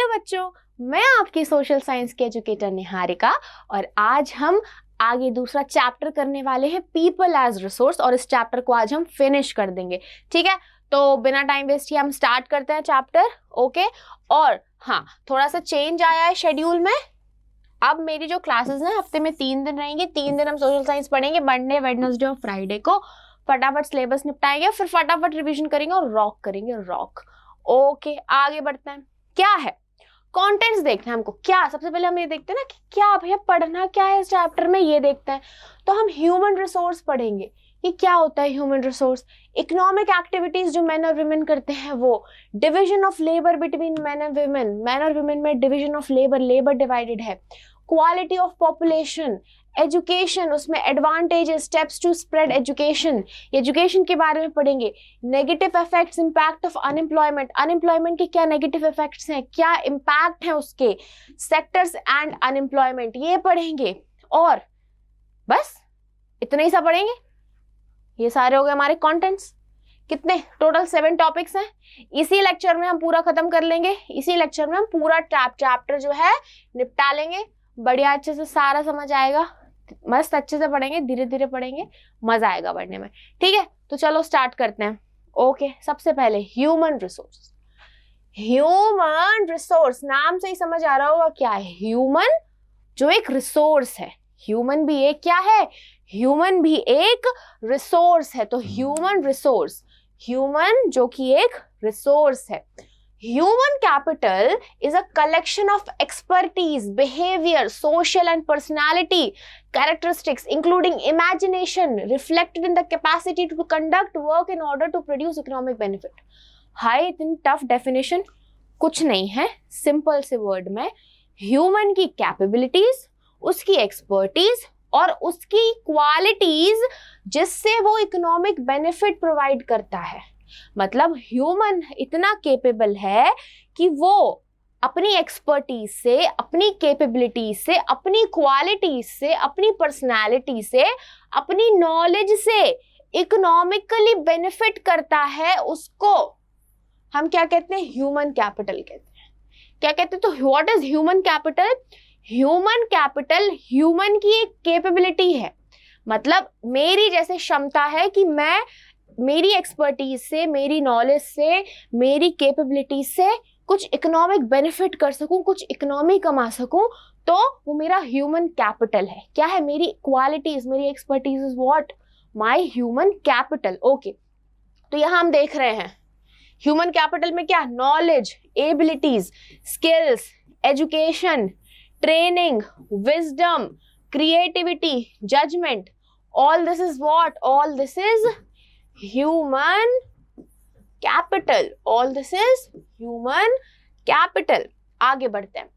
Hello बच्चों, मैं आपकी सोशल साइंस की एजुकेटर निहारिका और आज हम आगे दूसरा चैप्टर करने वाले हैं पीपल एज रिसोर्स और इस चैप्टर को आज हम फिनिश कर देंगे। ठीक है, तो बिना टाइम वेस्ट किए हम स्टार्ट करते हैं चैप्टर। ओके, और हाँ, थोड़ा सा चेंज आया है शेड्यूल में। अब मेरी जो क्लासेस हैं हफ्ते में 3 दिन रहेंगी। 3 दिन हम सोशल साइंस पढ़ेंगे, मंडे, वेडनेसडे और फ्राइडे को। फटाफट सिलेबस निपटाएंगे, फिर फटाफट रिवीजन करेंगे और रॉक करेंगे, रॉक। ओके, आगे बढ़ते हैं। क्या है कंटेंट्स देखना है हमको। क्या सबसे पहले हम ये देखते हैं ना कि क्या भैया पढ़ना क्या है इस चैप्टर में, ये देखते हैं। तो हम ह्यूमन रिसोर्स पढ़ेंगे कि क्या होता है ह्यूमन रिसोर्स। इकोनॉमिक एक्टिविटीज जो मैन और वुमेन करते हैं वो, division of labour between man and women, man और वुमेन में division of labour, labour divided है। क्वालिटी ऑफ पॉपुलेशन, एजुकेशन, उसमें advantages, steps to spread education, education के बारे में पढ़ेंगे। Negative effects, impact of unemployment, unemployment के क्या नेगेटिव इफेक्ट्स हैं, क्या इंपैक्ट है उसके, सेक्टर्स एंड अनएम्प्लॉयमेंट, ये पढ़ेंगे। और बस इतना ही सा पढ़ेंगे। ये सारे हो गए हमारे कंटेंट्स। कितने टोटल 7 टॉपिक्स हैं। इसी लेक्चर में हम पूरा खत्म कर लेंगे। इसी लेक्चर में हम पूरा चैप्टर जो है निपटा लेंगे। बढ़िया, अच्छे से सारा समझ आएगा। मस्त अच्छे से पढ़ेंगे, धीरे धीरे पढ़ेंगे, मजा आएगा पढ़ने में। ठीक है, तो चलो स्टार्ट करते हैं। ओके, सबसे पहले ह्यूमन रिसोर्स। ह्यूमन रिसोर्स नाम से ही समझ आ रहा होगा क्या है। ह्यूमन जो एक रिसोर्स है, ह्यूमन भी एक क्या है, ह्यूमन भी एक रिसोर्स है। तो ह्यूमन रिसोर्स, ह्यूमन जो कि एक रिसोर्स है। Human capital is a collection of expertise, behavior, social and personality characteristics, including imagination, reflected in the capacity to conduct work in order to produce economic benefit. हाय, इतनी tough definition कुछ नहीं है। Simple से word में human की capabilities, उसकी expertise और उसकी क्वालिटीज जिससे वो इकोनॉमिक बेनिफिट प्रोवाइड करता है। मतलब ह्यूमन इतना केपेबल है कि वो अपनी एक्सपर्टीज से, अपनी कैपेबिलिटी से, अपनी क्वालिटी से, अपनी पर्सनालिटी से, अपनी नॉलेज से इकोनॉमिकली बेनिफिट करता है। उसको हम क्या कहते हैं, ह्यूमन कैपिटल कहते हैं। क्या कहते हैं? तो what is human capital? Human capital human की एक कैपेबिलिटी है। मतलब मेरी जैसे क्षमता है कि मैं मेरी एक्सपर्टीज से, मेरी नॉलेज से, मेरी कैपेबिलिटी से कुछ इकोनॉमिक बेनिफिट कर सकूं, कुछ इकोनॉमी कमा सकूं, तो वो मेरा ह्यूमन कैपिटल है। क्या है? मेरी क्वालिटीज, मेरी expertise is what? My human capital. Okay, तो यहां हम देख रहे हैं ह्यूमन कैपिटल में क्या, knowledge, abilities, skills, education, training, wisdom, creativity, judgement, all this is what? All this is human capital. All this is human capital. आगे बढ़ते हैं।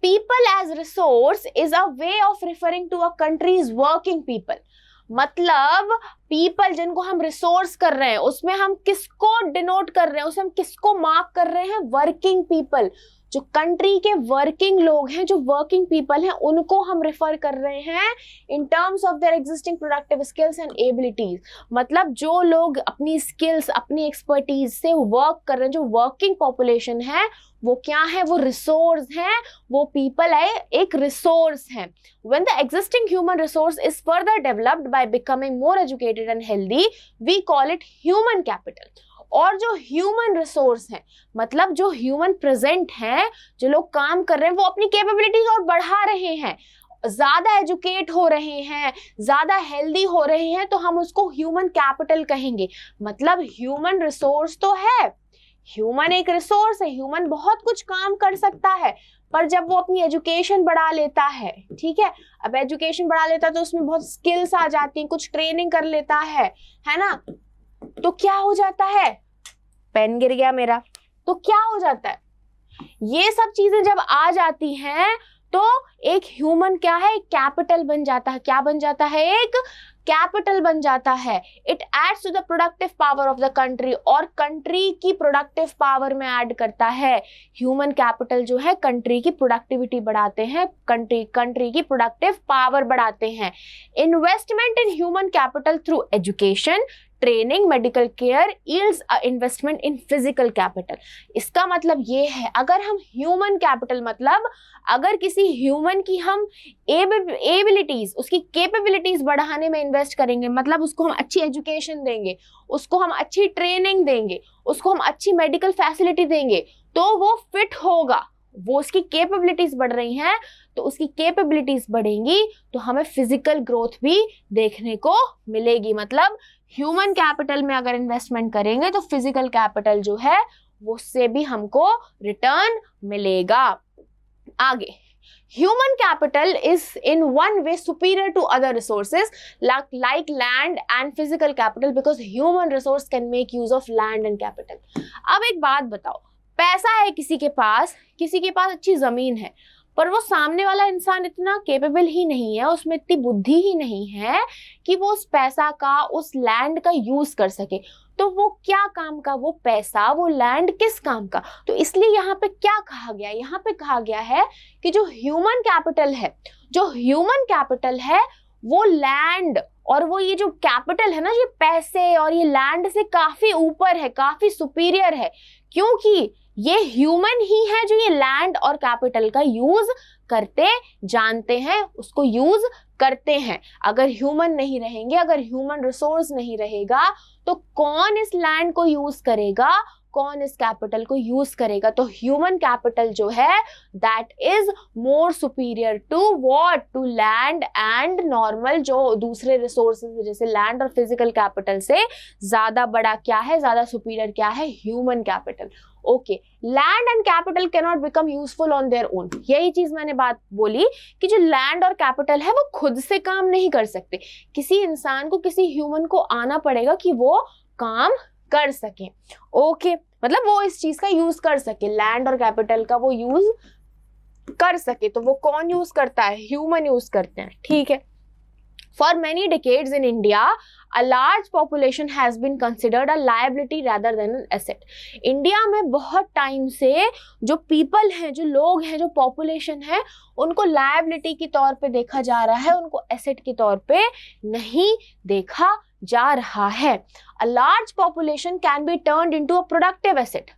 People as resource is a way of referring to a country's working people. मतलब people जिनको हम resource कर रहे हैं उसमें हम किसको डिनोट कर रहे हैं, उसमें हम किसको मार्क कर रहे हैं? Working people. जो कंट्री के वर्किंग लोग हैं, जो वर्किंग पीपल हैं, उनको हम रेफर कर रहे हैं in terms of their existing productive skills and abilities. मतलब जो लोग अपनी स्किल्स, अपनी एक्सपर्टीज से वर्क कर रहे हैं, जो वर्किंग पॉपुलेशन है, वो क्या है? वो रिसोर्स है, वो पीपल है, एक रिसोर्स है। When the existing human resource is further developed by becoming more educated and healthy, we call it human capital. और जो ह्यूमन रिसोर्स है, मतलब जो ह्यूमन प्रेजेंट है, जो लोग काम कर रहे हैं, वो अपनी कैपेबिलिटीज और बढ़ा रहे हैं, ज्यादा एजुकेट हो रहे हैं, ज्यादा हेल्दी हो रहे हैं, तो हम उसको ह्यूमन कैपिटल कहेंगे। मतलब ह्यूमन रिसोर्स तो है, ह्यूमन एक रिसोर्स है, ह्यूमन बहुत कुछ काम कर सकता है, पर जब वो अपनी एजुकेशन बढ़ा लेता है, ठीक है, अब एजुकेशन बढ़ा लेता है तो उसमें बहुत स्किल्स आ जाती हैं, कुछ ट्रेनिंग कर लेता है ना, तो क्या हो जाता है? पेन गिर गया मेरा। तो क्या हो जाता है? ये सब चीजें जब आ जाती हैं तो एक ह्यूमन क्या है? कैपिटल बन जाता है। क्या बन जाता है? एक कैपिटल बन जाता है। It adds to the productive power of the country, और कंट्री की प्रोडक्टिव पावर में ऐड करता है। ह्यूमन कैपिटल जो है कंट्री की प्रोडक्टिविटी बढ़ाते हैं, कंट्री की प्रोडक्टिव पावर बढ़ाते हैं। Investment in human capital through education, training, medical care yields a investment in physical capital. इसका मतलब ये है, अगर हम ह्यूमन कैपिटल मतलब अगर किसी ह्यूमन की हम एबिलिटीज, उसकी कैपेबिलिटीज बढ़ाने में इन्वेस्ट करेंगे, मतलब उसको हम अच्छी एजुकेशन देंगे, उसको हम अच्छी ट्रेनिंग देंगे, उसको हम अच्छी मेडिकल फैसिलिटी देंगे, तो वो फिट होगा। वो उसकी कैपेबिलिटीज बढ़ रही हैं, तो उसकी कैपेबिलिटीज बढ़ेंगी तो हमें फिजिकल ग्रोथ भी देखने को मिलेगी। मतलब ह्यूमन कैपिटल में अगर इन्वेस्टमेंट करेंगे तो फिजिकल कैपिटल जो है उससे भी हमको रिटर्न मिलेगा। आगे, human capital is in one way superior to other resources like land and physical capital because human resource can make use of land and capital। अब एक बात बताओ, पैसा है किसी के पास अच्छी जमीन है, पर वो सामने वाला इंसान इतना केपेबल ही नहीं है, उसमें इतनी बुद्धि ही नहीं है कि वो उस पैसा का, उस लैंड का यूज कर सके। तो वो क्या काम का, वो पैसा, वो लैंड किस काम का? तो इसलिए यहाँ पे क्या कहा गया, यहाँ पे कहा गया है कि जो ह्यूमन कैपिटल है वो लैंड और वो ये जो कैपिटल है ना, ये पैसे और ये लैंड से काफी ऊपर है, काफी सुपीरियर है, क्योंकि ये ह्यूमन ही है जो ये लैंड और कैपिटल का यूज करते जानते हैं, उसको यूज करते हैं। अगर ह्यूमन नहीं रहेंगे, अगर ह्यूमन रिसोर्स नहीं रहेगा, तो कौन इस लैंड को यूज करेगा, कौन इस कैपिटल को यूज करेगा? तो ह्यूमन कैपिटल जो है that is more superior to what, to land and normal जो दूसरे रिसोर्सेज जैसे लैंड और फिजिकल कैपिटल से ज्यादा बड़ा क्या है, ज्यादा सुपीरियर क्या है? Human capital. Okay, land and capital can not become useful on their own. यही चीज मैंने बात बोली कि जो लैंड और कैपिटल है वो खुद से काम नहीं कर सकते, किसी इंसान को, किसी ह्यूमन को आना पड़ेगा कि वो काम कर सके। ओके, मतलब वो इस चीज का यूज कर सके, लैंड और कैपिटल का वो यूज कर सके। तो वो कौन यूज करता है? ह्यूमन यूज करते हैं। ठीक है। For many decades in India, a large population has been considered a liability rather than an asset। India में बहुत टाइम से जो पीपल हैं, जो लोग हैं, जो पॉपुलेशन है, उनको लायबिलिटी के तौर पे देखा जा रहा है, उनको एसेट के तौर पे नहीं देखा जा रहा है। A large population can be turned into a productive asset।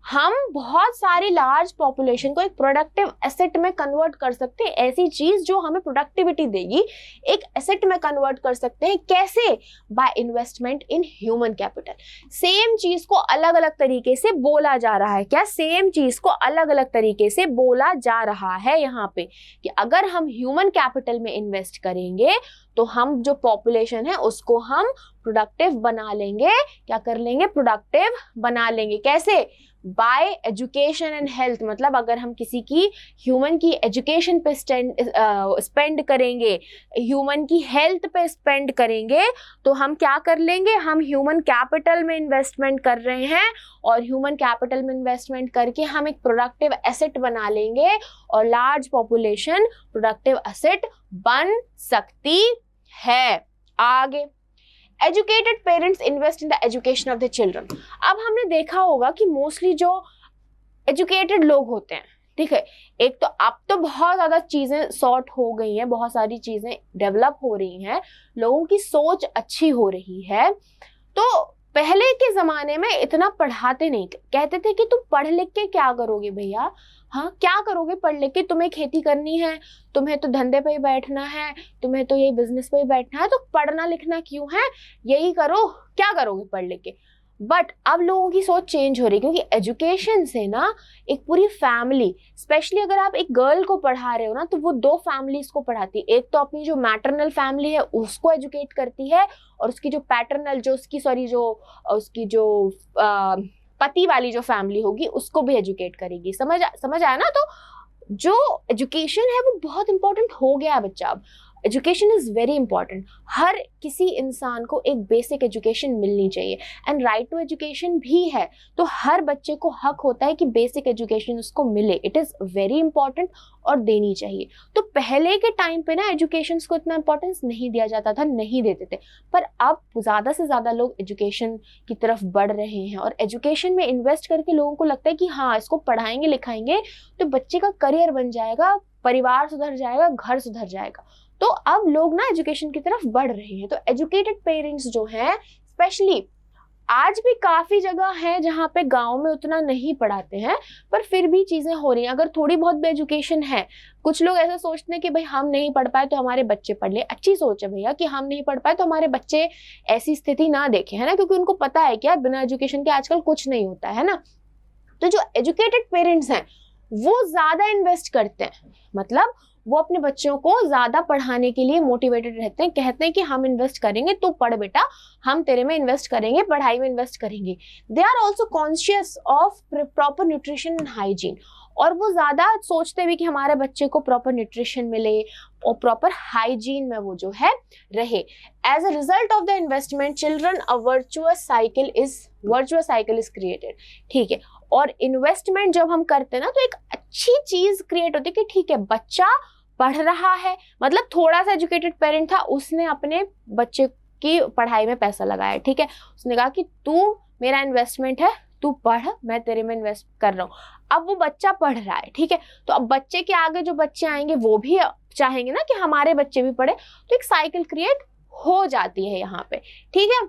हम बहुत सारी लार्ज पॉपुलेशन को एक प्रोडक्टिव एसेट में कन्वर्ट कर सकते हैं, ऐसी चीज जो हमें प्रोडक्टिविटी देगी, एक एसेट में कन्वर्ट कर सकते हैं। कैसे? By investment in human capital. Same चीज को अलग अलग तरीके से बोला जा रहा है। क्या? सेम चीज को अलग अलग तरीके से बोला जा रहा है यहाँ पे कि अगर हम ह्यूमन कैपिटल में इन्वेस्ट करेंगे तो हम जो पॉपुलेशन है उसको हम प्रोडक्टिव बना लेंगे। क्या कर लेंगे? प्रोडक्टिव बना लेंगे। कैसे? Bye education and health. मतलब अगर हम किसी की ह्यूमन की एजुकेशन पे स्पेंड करेंगे, ह्यूमन की हेल्थ पे स्पेंड करेंगे, तो हम क्या कर लेंगे? हम ह्यूमन कैपिटल में इन्वेस्टमेंट कर रहे हैं और ह्यूमन कैपिटल में इन्वेस्टमेंट करके हम एक प्रोडक्टिव एसेट बना लेंगे और लार्ज पॉपुलेशन प्रोडक्टिव एसेट बन सकती है। आगे, educated parents invest in the education of the children. अब हमने देखा होगा कि मोस्टली जो एजुकेटेड लोग होते हैं, ठीक है, एक तो अब तो बहुत ज्यादा चीजें सॉर्ट हो गई हैं, बहुत सारी चीजें डेवलप हो रही हैं, लोगों की सोच अच्छी हो रही है। तो पहले के जमाने में इतना पढ़ाते नहीं थे, कहते थे कि तुम पढ़ लिख के क्या करोगे भैया, हाँ क्या करोगे पढ़ लिख के, तुम्हें खेती करनी है, तुम्हें तो धंधे पे ही बैठना है, तुम्हें तो यही बिजनेस पे ही बैठना है, तो पढ़ना लिखना क्यों है, यही करो, क्या करोगे पढ़ लिख के। बट अब लोगों की सोच चेंज हो रही है, क्योंकि एजुकेशन से ना एक पूरी फैमिली, स्पेशली अगर आप एक गर्ल को पढ़ा रहे हो ना, तो वो दो फैमिलीज को पढ़ाती है। एक तो अपनी जो मैटरनल फैमिली है उसको एजुकेट करती है, और उसकी जो पैटर्नल, जो उसकी जो पति वाली जो फैमिली होगी उसको भी एजुकेट करेगी। समझ आया ना? तो जो एजुकेशन है वो बहुत इंपॉर्टेंट हो गया है बच्चा। अब एजुकेशन इज़ वेरी इंपॉर्टेंट। हर किसी इंसान को एक बेसिक एजुकेशन मिलनी चाहिए एंड राइट टू एजुकेशन भी है, तो हर बच्चे को हक होता है कि बेसिक एजुकेशन उसको मिले। इट इज़ वेरी इंपॉर्टेंट और देनी चाहिए। तो पहले के टाइम पे ना एजुकेशन को इतना इंपॉर्टेंस नहीं दिया जाता था, नहीं देते थे, पर अब ज़्यादा से ज़्यादा लोग एजुकेशन की तरफ बढ़ रहे हैं और एजुकेशन में इन्वेस्ट करके लोगों को लगता है कि हाँ, इसको पढ़ाएंगे लिखाएंगे तो बच्चे का करियर बन जाएगा, परिवार सुधर जाएगा, घर सुधर जाएगा। तो अब लोग ना एजुकेशन की तरफ बढ़ रहे हैं। तो एजुकेटेड पेरेंट्स जो हैं, स्पेशली आज भी काफी जगह है जहाँ पे गांव में उतना नहीं पढ़ाते हैं, पर फिर भी चीजें हो रही हैं। अगर थोड़ी बहुत भी एजुकेशन है, कुछ लोग ऐसा सोचते हैं कि भाई हम नहीं पढ़ पाए तो हमारे बच्चे पढ़ ले। अच्छी सोच है भैया कि हम नहीं पढ़ पाए तो हमारे बच्चे ऐसी स्थिति ना देखें, है ना, क्योंकि उनको पता है कि यार बिना एजुकेशन के आजकल कुछ नहीं होता है ना। तो जो एजुकेटेड पेरेंट्स हैं वो ज्यादा इन्वेस्ट करते हैं, मतलब वो अपने बच्चों को ज्यादा पढ़ाने के लिए मोटिवेटेड रहते हैं, कहते हैं कि हम इन्वेस्ट करेंगे, तू पढ़ बेटा, हम तेरे में इन्वेस्ट करेंगे, पढ़ाई में इन्वेस्ट करेंगे। They are also conscious of proper nutrition and hygiene, और वो ज्यादा सोचते भी कि हमारे बच्चे को प्रॉपर न्यूट्रिशन मिले और प्रॉपर हाइजीन में वो जो है रहे। As a result of the investment children a virtuous cycle is created. ठीक है, और इन्वेस्टमेंट जब हम करते हैं ना तो एक अच्छी चीज क्रिएट होती है कि ठीक है, बच्चा पढ़ रहा है, मतलब थोड़ा सा एजुकेटेड पेरेंट था, उसने अपने बच्चे की पढ़ाई में पैसा लगाया, ठीक है, उसने कहा कि तू मेरा इन्वेस्टमेंट है, तू पढ़, मैं तेरे में इन्वेस्ट कर रहा हूँ। अब वो बच्चा पढ़ रहा है, ठीक है, तो अब बच्चे के आगे जो बच्चे आएंगे वो भी चाहेंगे ना कि हमारे बच्चे भी पढ़े, तो एक साइकिल क्रिएट हो जाती है यहाँ पे, ठीक है।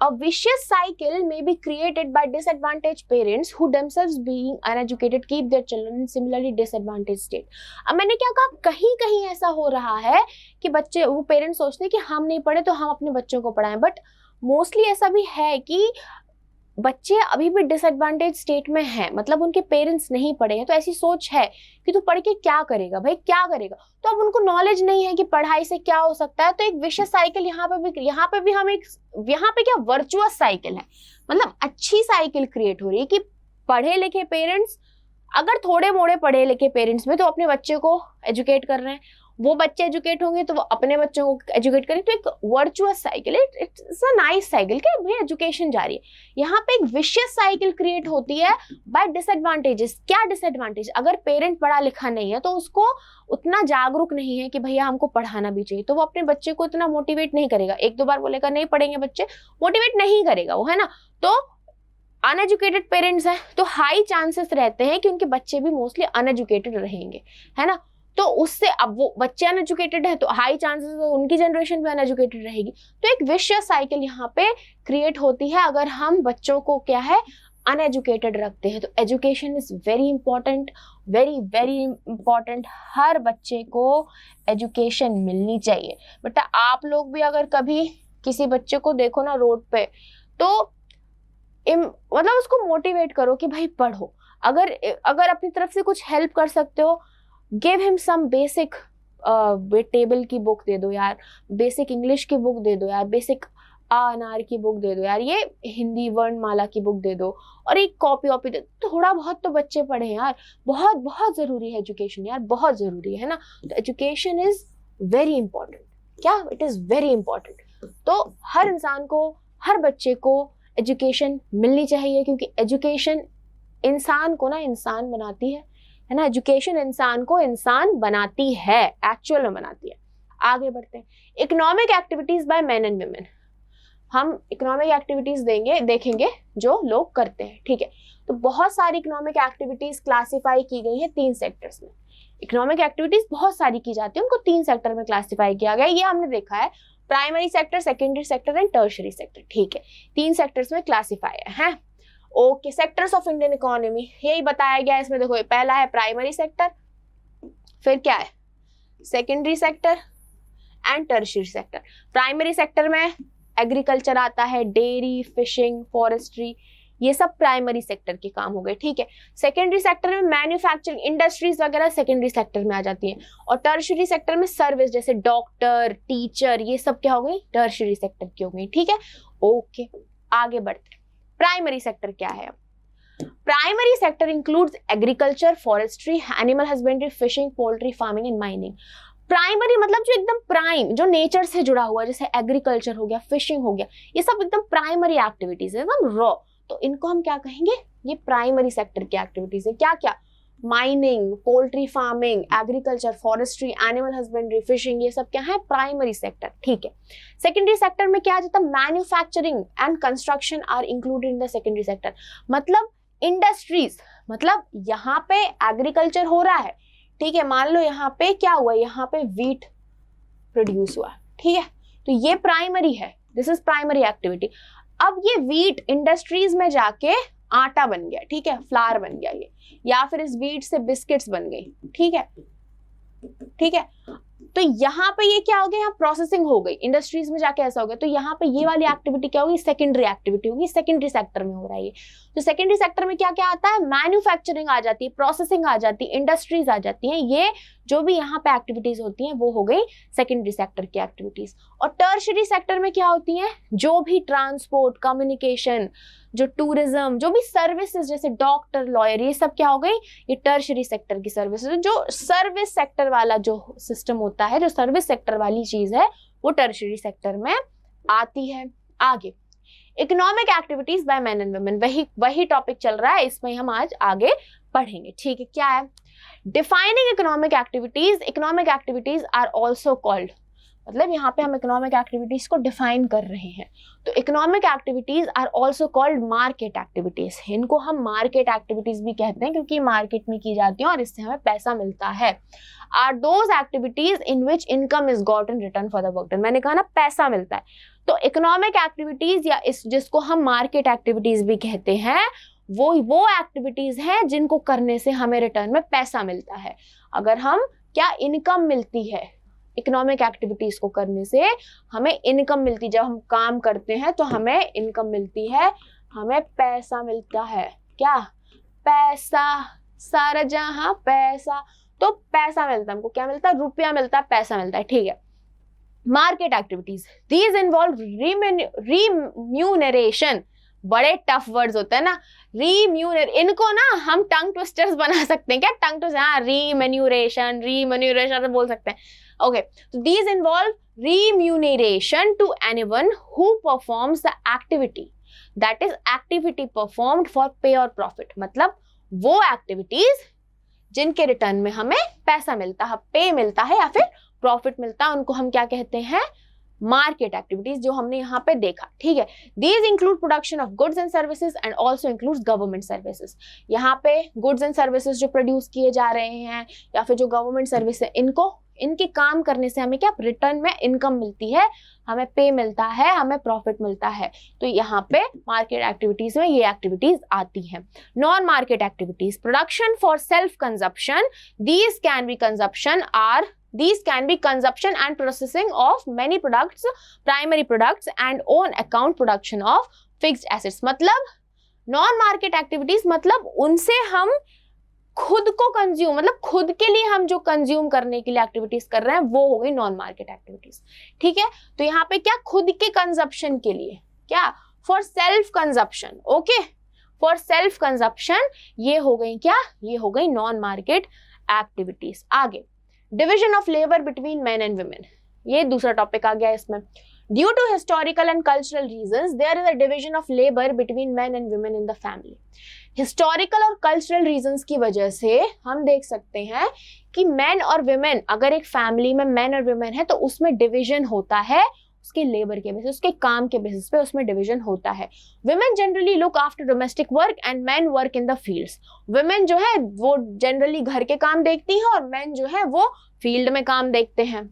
A vicious cycle may be created by disadvantaged parents who themselves being uneducated keep their children in similarly disadvantaged state. अब मैंने क्या कहा, कहीं कहीं ऐसा हो रहा है कि बच्चे, वो पेरेंट्स सोचते हैं कि हम नहीं पढ़े तो हम अपने बच्चों को पढ़ाएं, बट मोस्टली ऐसा भी है कि बच्चे अभी भी डिसएडवांटेज स्टेट में हैं, मतलब उनके पेरेंट्स नहीं पढ़े हैं, तो ऐसी सोच है कि तू पढ़ के क्या करेगा भाई, क्या करेगा। तो अब उनको नॉलेज नहीं है कि पढ़ाई से क्या हो सकता है। तो एक विशेष साइकिल यहाँ पे भी हम एक, यहाँ पे क्या वर्चुअस साइकिल है, मतलब अच्छी साइकिल क्रिएट हो रही है कि पढ़े लिखे पेरेंट्स, अगर थोड़े मोड़े पढ़े लिखे पेरेंट्स में तो अपने बच्चे को एजुकेट कर रहे हैं, वो बच्चे एजुकेट होंगे तो वो अपने बच्चों को एजुकेट करें, तो एक virtuous cycle, it's a nice cycle कि भाई एजुकेशन जा रही है। यहाँ पे एक विशियस साइकिल क्रिएट होती है बाय डिसएडवांटेजेस। क्या डिसएडवांटेज, अगर पेरेंट पढ़ा लिखा नहीं है तो उसको उतना जागरूक नहीं है कि भैया हमको पढ़ाना भी चाहिए, तो वो अपने बच्चे को इतना मोटिवेट नहीं करेगा। एक दो बार बोलेगा नहीं पढ़ेंगे बच्चे, मोटिवेट नहीं करेगा वो, है ना। तो अनएजुकेटेड पेरेंट्स हैं तो हाई चांसेस रहते हैं कि उनके बच्चे भी मोस्टली अनएजुकेटेड रहेंगे, है ना। तो उससे अब वो बच्चे अनएजुकेटेड है तो हाई चांसेस उनकी जनरेशन भी अनएजुकेटेड रहेगी। तो एक विशियस साइकिल यहाँ पे क्रिएट होती है अगर हम बच्चों को क्या है, अनएजुकेटेड रखते हैं। तो education is very important, very very important. हर बच्चे को एजुकेशन मिलनी चाहिए। बेटा आप लोग भी अगर कभी किसी बच्चे को देखो ना रोड पे, तो मतलब उसको मोटिवेट करो कि भाई पढ़ो। अगर अपनी तरफ से कुछ हेल्प कर सकते हो, give him some basic table की बुक दे दो यार, बेसिक इंग्लिश की बुक दे दो यार, बेसिक अनार की बुक दे दो यार, ये हिंदी वर्णमाला की बुक दे दो, और एक कॉपी वॉपी दे दो। थोड़ा बहुत तो बच्चे पढ़े यार, बहुत बहुत जरूरी है एजुकेशन यार, बहुत जरूरी है ना। तो एजुकेशन इज वेरी इंपॉर्टेंट, क्या, इट इज वेरी इंपॉर्टेंट। तो हर इंसान को, हर बच्चे को एजुकेशन मिलनी चाहिए, क्योंकि एजुकेशन इंसान को ना इंसान बनाती है ना। एजुकेशन इंसान को इंसान बनाती है, एक्चुअल में बनाती है। आगे बढ़ते हैं, economic activities by men and women. हम इकोनॉमिक एक्टिविटीज देखेंगे जो लोग करते हैं, ठीक है। तो बहुत सारी इकोनॉमिक एक्टिविटीज क्लासिफाई की गई है 3 सेक्टर्स में। इकोनॉमिक एक्टिविटीज बहुत सारी की जाती है, उनको 3 सेक्टर में क्लासिफाई किया गया है। ये हमने देखा है, primary sector, secondary sector and tertiary sector, ठीक है। 3 सेक्टर्स में क्लासिफाई है। Okay, sectors of Indian economy यही बताया गया है इसमें। देखो पहला है प्राइमरी सेक्टर, फिर क्या है secondary sector and tertiary sector. Primary sector में एग्रीकल्चर आता है, डेयरी, फिशिंग, फॉरेस्ट्री, ये सब प्राइमरी सेक्टर के काम हो गए, ठीक है। सेकेंडरी सेक्टर में मैन्युफैक्चरिंग, इंडस्ट्रीज वगैरह सेकेंडरी सेक्टर में आ जाती हैं। और टर्शियरी सेक्टर में सर्विस जैसे डॉक्टर, टीचर, ये सब क्या हो गई, टर्शियरी सेक्टर की हो गई, ठीक है। ओके, आगे बढ़ते हैं। प्राइमरी सेक्टर क्या है? Primary sector includes agriculture, forestry, animal husbandry, fishing, poultry, farming and mining. Primary मतलब जो एकदम प्राइम, जो नेचर से जुड़ा हुआ, जैसे एग्रीकल्चर हो गया, फिशिंग हो गया, ये सब एकदम प्राइमरी एक्टिविटीज है, एकदम रॉ, तो इनको हम क्या कहेंगे, ये प्राइमरी सेक्टर की एक्टिविटीज है। क्या क्या, mining, poultry farming, agriculture, forestry, animal husbandry, fishing, ये सब क्या है, प्राइमरी सेक्टर। ठीक है, सेकेंडरी सेक्टर में क्या आ जाता है, manufacturing and construction are included in the secondary sector. मतलब इंडस्ट्रीज, मतलब यहाँ पे एग्रीकल्चर हो रहा है, ठीक है, मान लो यहाँ पे क्या हुआ, यहाँ पे व्हीट प्रोड्यूस हुआ, ठीक है, तो ये प्राइमरी है, दिस इज प्राइमरी एक्टिविटी। अब ये व्हीट इंडस्ट्रीज में जाके आटा बन गया, ठीक है, फ्लावर बन गया ये, या फिर इस व्हीट से बिस्किट्स बन गई, ठीक है, ठीक है, तो यहाँ पे ये क्या हो गया, यहाँ प्रोसेसिंग हो गई, इंडस्ट्रीज में जाके ऐसा हो गया, तो यहाँ पे ये वाली एक्टिविटी क्या होगी, सेकेंडरी एक्टिविटी होगी, सेकेंडरी सेक्टर में हो रहा है ये। तो सेकेंडरी सेक्टर में क्या क्या आता है, मैन्युफैक्चरिंग आ जाती है, प्रोसेसिंग आ जाती है, इंडस्ट्रीज आ जाती हैं, ये जो भी यहाँ पे एक्टिविटीज होती हैं वो हो गई सेकेंडरी सेक्टर की एक्टिविटीज। और टर्शरी सेक्टर में क्या होती हैं, जो भी ट्रांसपोर्ट, कम्युनिकेशन, जो टूरिज्म, जो भी सर्विसेज, जैसे डॉक्टर, लॉयर, ये सब क्या हो गई, ये टर्शरी सेक्टर की सर्विसेज। जो सर्विस सेक्टर वाला जो सिस्टम होता है, जो सर्विस सेक्टर वाली चीज है, वो टर्शरी सेक्टर में आती है। आगे economic activities by men and women, वही टॉपिक चल रहा है, इसमें हम आज आगे पढ़ेंगे। ठीक है, क्या है, defining economic activities, economic activities are also called, मतलब यहाँ पे हम इकोनॉमिक एक्टिविटीज को डिफाइन कर रहे हैं, तो economic activities are also called market activities, इनको हम मार्केट एक्टिविटीज भी कहते हैं क्योंकि मार्केट में की जाती है और इससे हमें पैसा मिलता है। Are those activities in which income is got in return for the work done, मैंने कहा ना पैसा मिलता है, तो इकोनॉमिक एक्टिविटीज या इस जिसको हम मार्केट एक्टिविटीज भी कहते हैं, वो एक्टिविटीज हैं जिनको करने से हमें रिटर्न में पैसा मिलता है। अगर हम क्या इनकम मिलती है, इकोनॉमिक एक्टिविटीज को करने से हमें इनकम मिलती है, जब हम काम करते हैं तो हमें इनकम मिलती है, हमें पैसा मिलता है, क्या पैसा, सारा जहां पैसा, तो पैसा मिलता है हमको, क्या मिलता है, रुपया मिलता है, पैसा मिलता है। ठीक है, market activities, these involve remuneration, बड़े टफ वर्ड्स होते हैं ना, रिम्यूनर, इनको ना हम टंग ट्विस्टर्स बना सकते हैं, क्या टंग ट्विस्टर, हाँ, रिम्यूनरेशन बोल सकते हैं। Okay, so these involve remuneration to anyone who performs the activity, that is activity performed for pay or profit, मतलब वो activities जिनके रिटर्न में हमें पैसा मिलता है, पे मिलता है या फिर प्रॉफिट मिलता है, उनको हम क्या कहते हैं, मार्केट एक्टिविटीज, जो हमने यहाँ पे देखा। ठीक है, these include production of goods and services and also includes government services, यहाँ पे गुड्स एंड सर्विसेज जो प्रोड्यूस किए जा रहे हैं या फिर जो गवर्नमेंट सर्विस है, इनके काम करने से हमें क्या रिटर्न में इनकम मिलती है, हमें पे मिलता है, हमें प्रॉफिट मिलता है, तो यहाँ पे मार्केट एक्टिविटीज में ये एक्टिविटीज आती हैं। Non market activities, production for self consumption, these can be consumption and processing of many products, primary products and own account production of fixed assets, मतलब नॉन मार्केट एक्टिविटीज मतलब उनसे हम खुद को कंज्यूम, मतलब खुद के लिए हम जो कंज्यूम करने के लिए एक्टिविटीज कर रहे हैं वो हो गई नॉन मार्केट एक्टिविटीज। ठीक है, तो यहाँ पे क्या, खुद के कंजप्शन के लिए, क्या, for self consumption, okay, for self consumption, ये हो गई क्या, ये हो गई नॉन मार्केट एक्टिविटीज। आगे division of labour between main and women, ये दूसरा टॉपिक आ गया इसमें। Due to historical and cultural reasons, there is a division of labor between men and women in the family. Historical और cultural reasons की वजह से हम देख सकते हैं कि men और women, अगर एक family में men और women है तो उसमें division होता है, उसके लेबर के बेसिस, उसके काम के बेसिस पे उसमें डिवीजन होता है। Women generally look after domestic work and men work in the fields. Women जो है वो जनरली घर के काम देखती हैं और men जो है वो फील्ड में काम देखते हैं।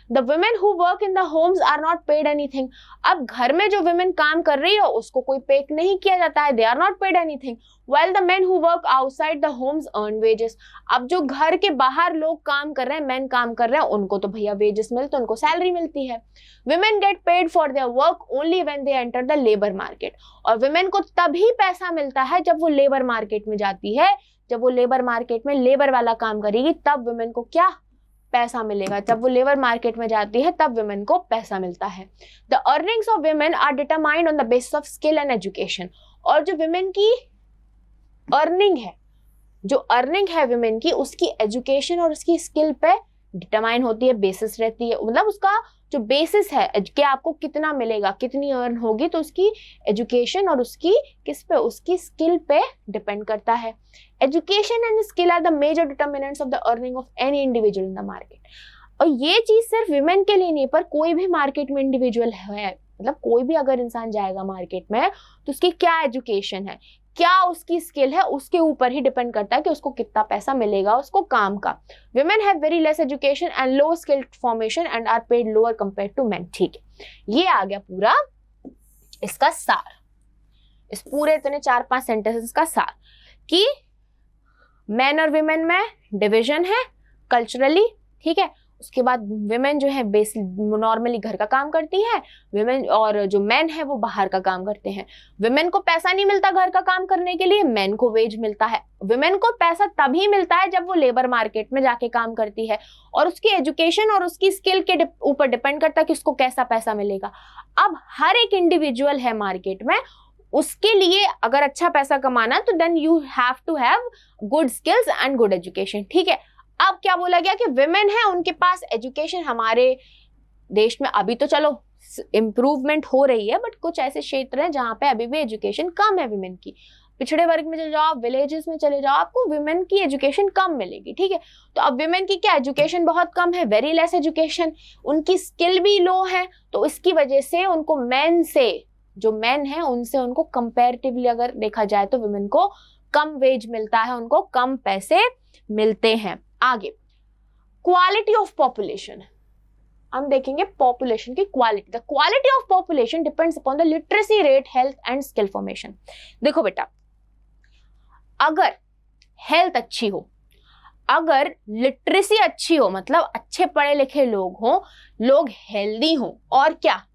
The women who work in the homes are not paid anything. अब घर में जो women काम कर रही है उसको कोई पे नहीं किया जाता है, they are not paid anything. While the men who work outside the homes earn wages. अब जो घर के बाहर लोग काम कर रहे हैं, men काम कर रहे हैं, उनको तो भैया wages मिलते, उनको सैलरी मिलती है। Women get paid for their work only when they enter the labor market. और women को तभी पैसा मिलता है जब वो लेबर मार्केट में जाती है, जब वो लेबर मार्केट में लेबर वाला काम करेगी तब women को क्या पैसा मिलेगा, जब वो लेबर मार्केट में जाती है तब वुमेन को पैसा मिलता है। The earnings of women are determined on the basis of skill and education, और जो वुमेन की अर्निंग है, जो अर्निंग है वुमेन की, उसकी एजुकेशन और उसकी स्किल पे डिटरमाइन होती है, बेसिस रहती है, मतलब उसका जो बेसिस है कि आपको कितना मिलेगा, कितनी अर्न होगी, तो उसकी एजुकेशन और उसकी किस पे, उसकी स्किल पे डिपेंड करता है। Education and skill are the major determinants of the earning of any individual in the market. और ये चीज सिर्फ विमेन के लिए नहीं, पर कोई भी मार्केट में इंडिविजुअल है, मतलब कोई भी अगर इंसान जाएगा मार्केट में तो उसकी क्या एजुकेशन है, क्या उसकी स्किल है, उसके ऊपर ही डिपेंड करता है कि उसको कितना पैसा मिलेगा उसको काम का। Women have very less education and low skill formation and are paid lower compare to men. ठीक है, ये आ गया पूरा इसका सार, इस पूरे इतने 4-5 सेंटेंसेस का सार कि मेन और विमेन में डिवीजन है कल्चरली। ठीक है, उसके बाद विमेन जो है नॉर्मली घर का काम करती है, विमेन और जो मेन है वो बाहर का काम करते हैं। विमेन को पैसा नहीं मिलता घर का काम करने के लिए, मेन को वेज मिलता है। विमेन को पैसा तभी मिलता है जब वो लेबर मार्केट में जाके काम करती है, और उसकी एजुकेशन और उसकी स्किल के ऊपर डिपेंड करता है कि उसको कैसा पैसा मिलेगा। अब हर एक इंडिविजुअल है मार्केट में, उसके लिए अगर अच्छा पैसा कमाना तो then you have to have good skills and good education. ठीक है, अब क्या बोला गया कि विमेन है उनके पास एजुकेशन, हमारे देश में अभी तो चलो इम्प्रूवमेंट हो रही है, बट कुछ ऐसे क्षेत्र हैं जहां पे अभी भी एजुकेशन कम है विमेन की। पिछड़े वर्ग में चले जाओ, विलेजेस में चले जाओ, आपको विमेन की एजुकेशन कम मिलेगी। ठीक है, तो अब विमेन की क्या एजुकेशन बहुत कम है, वेरी लेस एजुकेशन, उनकी स्किल भी लो है, तो इसकी वजह से उनको मेन से, जो मेन है उनसे उनको कंपैरेटिवली अगर देखा जाए तो विमेन को कम वेज मिलता है, उनको कम पैसे मिलते हैं। आगे क्वालिटी ऑफ पॉपुलेशन, हम देखेंगे पॉपुलेशन की quality. The quality of population depends upon the literacy rate, health and skill formation. देखो बेटा, अगर हेल्थ अच्छी हो, अगर लिटरेसी अच्छी हो, मतलब अच्छे पढ़े लिखे लोग हो, लोग हेल्दी हो, और क्या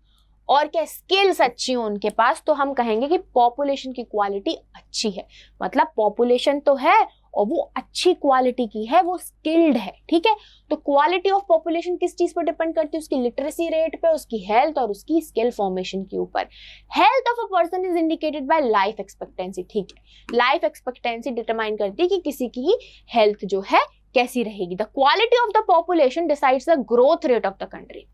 स्किल्स अच्छी हो उनके पास, तो हम कहेंगे कि पॉपुलेशन की क्वालिटी अच्छी है। मतलब पॉपुलेशन तो है और वो अच्छी क्वालिटी की है, वो स्किल्ड है। ठीक है, तो क्वालिटी ऑफ पॉपुलेशन किस चीज पर डिपेंड करती है, उसकी लिटरेसी रेट पे, उसकी हेल्थ और उसकी स्किल फॉर्मेशन के ऊपर। Health of a person is indicated by life expectancy. ठीक है, लाइफ एक्सपेक्टेंसी डिटरमाइन करती है कि किसी की हेल्थ जो है कैसी रहेगी। The quality of the population decides the growth rate of the country.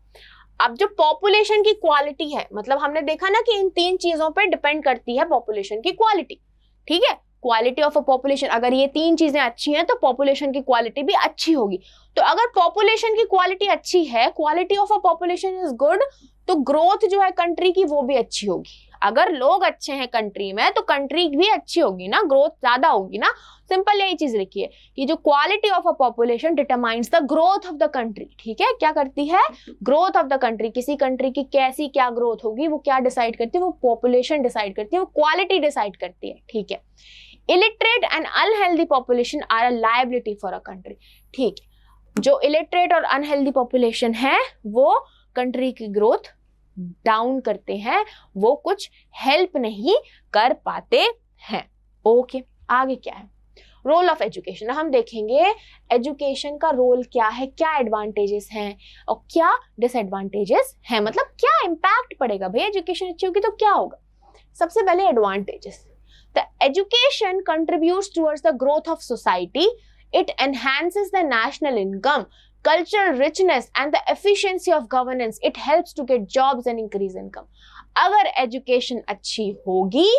अब जो पॉपुलेशन की क्वालिटी है, मतलब हमने देखा ना कि इन 3 चीजों पे डिपेंड करती है पॉपुलेशन की क्वालिटी। ठीक है, क्वालिटी ऑफ अ पॉपुलेशन, अगर ये 3 चीजें अच्छी हैं तो पॉपुलेशन की क्वालिटी भी अच्छी होगी। तो अगर पॉपुलेशन की क्वालिटी अच्छी है, quality of a population is good, तो ग्रोथ जो है कंट्री की वो भी अच्छी होगी। अगर लोग अच्छे हैं कंट्री में तो कंट्री भी अच्छी होगी ना, ग्रोथ ज्यादा होगी ना। सिंपल यही चीज लिखिए कि जो quality of a population determines the growth of the country. ठीक है, क्या करती है, ग्रोथ ऑफ द कंट्री, किसी कंट्री की कैसी क्या ग्रोथ होगी वो क्या डिसाइड करती है, वो पॉपुलेशन डिसाइड करती है, वो क्वालिटी डिसाइड करती है। ठीक है, illiterate and unhealthy population are a liability for a country. ठीक है, जो इलिटरेट और अनहेल्दी पॉपुलेशन है वो कंट्री की ग्रोथ डाउन करते हैं, वो कुछ हेल्प नहीं कर पाते हैं। ओके, आगे क्या है, रोल ऑफ एजुकेशन। हम देखेंगे एजुकेशन का रोल क्या है, क्या एडवांटेजेस हैं और क्या डिसएडवांटेजेस हैं, मतलब क्या इम्पैक्ट पड़ेगा भाई एजुकेशन अच्छी होगी तो क्या होगा। सबसे पहले advantages, the education contributes towards the growth of society, it enhances the national income, cultural richness and the efficiency of governance. It helps to get jobs and increase income. अगर एजुकेशन अच्छी होगी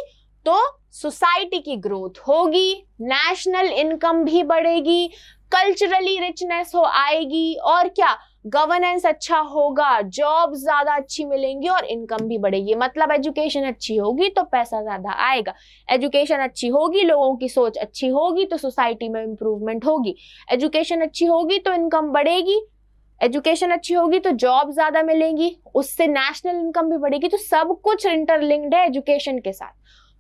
तो सोसाइटी की growth होगी, national income भी बढ़ेगी, culturally richness हो आएगी, और क्या, गवर्नेंस अच्छा होगा, जॉब ज्यादा अच्छी मिलेंगी और इनकम भी बढ़ेगी। मतलब एजुकेशन अच्छी होगी तो पैसा ज्यादा आएगा, एजुकेशन अच्छी होगी, लोगों की सोच अच्छी होगी तो सोसाइटी में इंप्रूवमेंट होगी, एजुकेशन अच्छी होगी तो इनकम बढ़ेगी, एजुकेशन अच्छी होगी तो जॉब ज्यादा मिलेंगी, उससे नेशनल इनकम भी बढ़ेगी। तो सब कुछ इंटरलिंक्ड है एजुकेशन के साथ।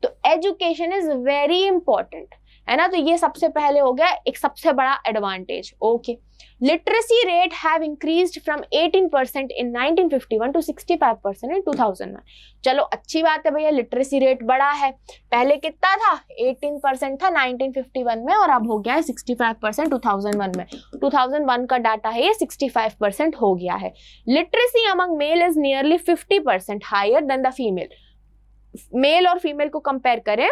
तो एजुकेशन इज वेरी इंपॉर्टेंट, है ना। तो ये सबसे पहले हो गया एक सबसे बड़ा advantage. Okay, literacy rate have increased from 18% in 1951 to 65% in 2001। चलो अच्छी बात है भैया, लिटरेसी रेट बढ़ा है, पहले कितना था, 18% था 1951 में और अब हो गया है 65% 2001 में। 2001 का डाटा है ये, 65% हो गया है। Literacy among male is nearly 50% higher than the female. Male और फीमेल को कंपेयर करें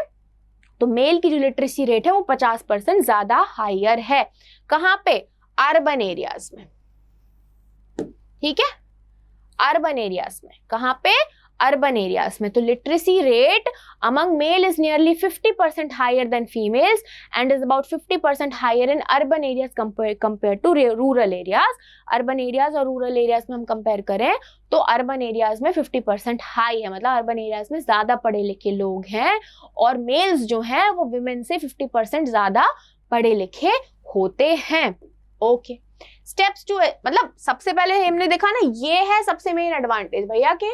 तो मेल की जो लिटरेसी रेट है वो 50% ज्यादा हायर है। कहाँ पे, अर्बन एरियाज में। ठीक है, अर्बन एरियाज में। कहाँ पे? अर्बन एरियाज में। तो literacy rate among male is nearly 50% higher than females and is about 50% higher in urban areas compare to rural areas. Urban areas और रूरल एरियाज में हम कंपेयर करें तो अर्बन एरियाज में 50% हाई है, मतलब अर्बन एरियाज में ज्यादा पढ़े लिखे लोग हैं और मेल्स जो हैं वो विमेन से 50% ज्यादा पढ़े लिखे होते हैं। ओके, स्टेप्स टू, मतलब सबसे पहले हमने देखा ना, ये है सबसे मेन एडवांटेज भैया कि